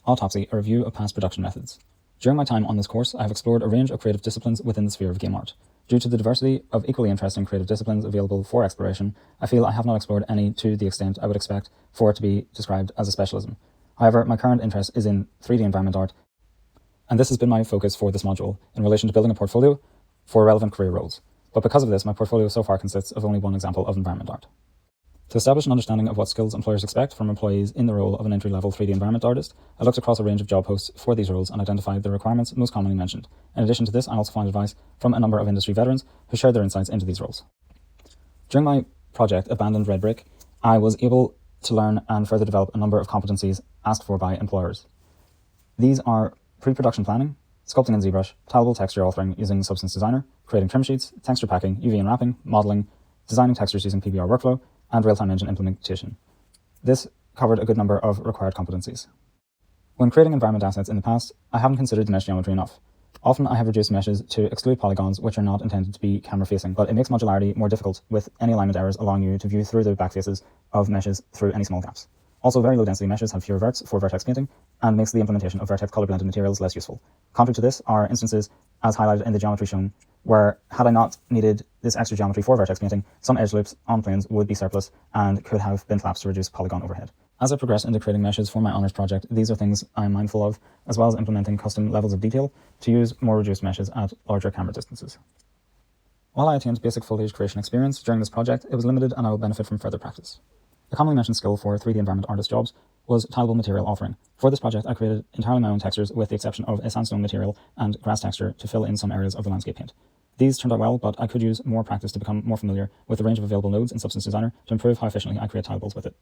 Autopsy, a review of past production methods. During my time on this course, I have explored a range of creative disciplines within the sphere of game art. Due to the diversity of equally interesting creative disciplines available for exploration, I feel I have not explored any to the extent I would expect for it to be described as a specialism. However, my current interest is in 3D environment art, and this has been my focus for this module in relation to building a portfolio for relevant career roles. But because of this, my portfolio so far consists of only one example of environment art. To establish an understanding of what skills employers expect from employees in the role of an entry-level 3D environment artist, I looked across a range of job posts for these roles and identified the requirements most commonly mentioned. In addition to this, I also found advice from a number of industry veterans who shared their insights into these roles. During my project, Abandoned Red Brick, I was able to learn and further develop a number of competencies asked for by employers. These are pre-production planning, sculpting in ZBrush, tileable texture authoring using Substance Designer, creating trim sheets, texture packing, UV and wrapping, modeling, designing textures using PBR workflow, and real-time engine implementation. This covered a good number of required competencies. When creating environment assets in the past, I haven't considered the mesh geometry enough. Often I have reduced meshes to exclude polygons which are not intended to be camera-facing, but it makes modularity more difficult with any alignment errors allowing you to view through the back faces of meshes through any small gaps. Also, very low-density meshes have fewer verts for vertex painting and makes the implementation of vertex color-blended materials less useful. Contrary to this are instances, as highlighted in the geometry shown, where had I not needed this extra geometry for vertex painting, some edge loops on planes would be surplus and could have been flaps to reduce polygon overhead. As I progress into creating meshes for my honours project, these are things I'm mindful of, as well as implementing custom levels of detail to use more reduced meshes at larger camera distances. While I attained basic foliage creation experience during this project, it was limited and I will benefit from further practice. A commonly mentioned skill for 3D environment artist jobs was tileable material authoring. For this project, I created entirely my own textures with the exception of a sandstone material and grass texture to fill in some areas of the landscape paint. These turned out well, but I could use more practice to become more familiar with the range of available nodes in Substance Designer to improve how efficiently I create tileables with it.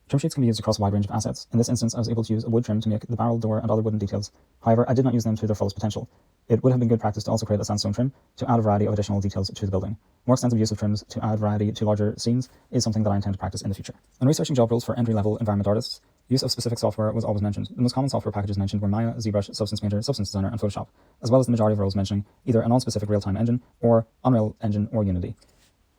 Trim sheets can be used across a wide range of assets. In this instance, I was able to use a wood trim to make the barrel, door, and other wooden details. However, I did not use them to their fullest potential. It would have been good practice to also create a sandstone trim to add a variety of additional details to the building. More extensive use of trims to add variety to larger scenes is something that I intend to practice in the future. When researching job roles for entry-level environment artists, use of specific software was always mentioned. The most common software packages mentioned were Maya, ZBrush, Substance Painter, Substance Designer, and Photoshop, as well as the majority of roles mentioning either a non-specific real-time engine, or Unreal Engine, or Unity.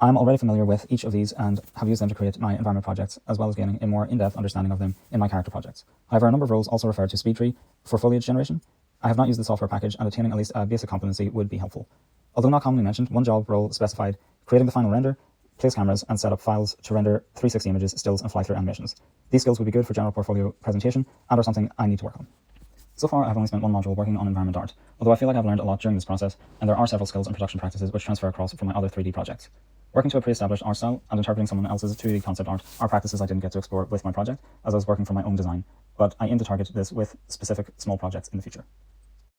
I'm already familiar with each of these and have used them to create my environment projects, as well as gaining a more in-depth understanding of them in my character projects. However, a number of roles also refer to SpeedTree for foliage generation. I have not used the software package, and attaining at least a basic competency would be helpful. Although not commonly mentioned, one job role specified creating the final render, place cameras, and set up files to render 360 images, stills, and fly-through animations. These skills would be good for general portfolio presentation and are something I need to work on. So far, I've only spent one module working on environment art, although I feel like I've learned a lot during this process, and there are several skills and production practices which transfer across from my other 3D projects. Working to a pre-established art style and interpreting someone else's 2D concept art are practices I didn't get to explore with my project, as I was working from my own design, but I aim to target this with specific small projects in the future.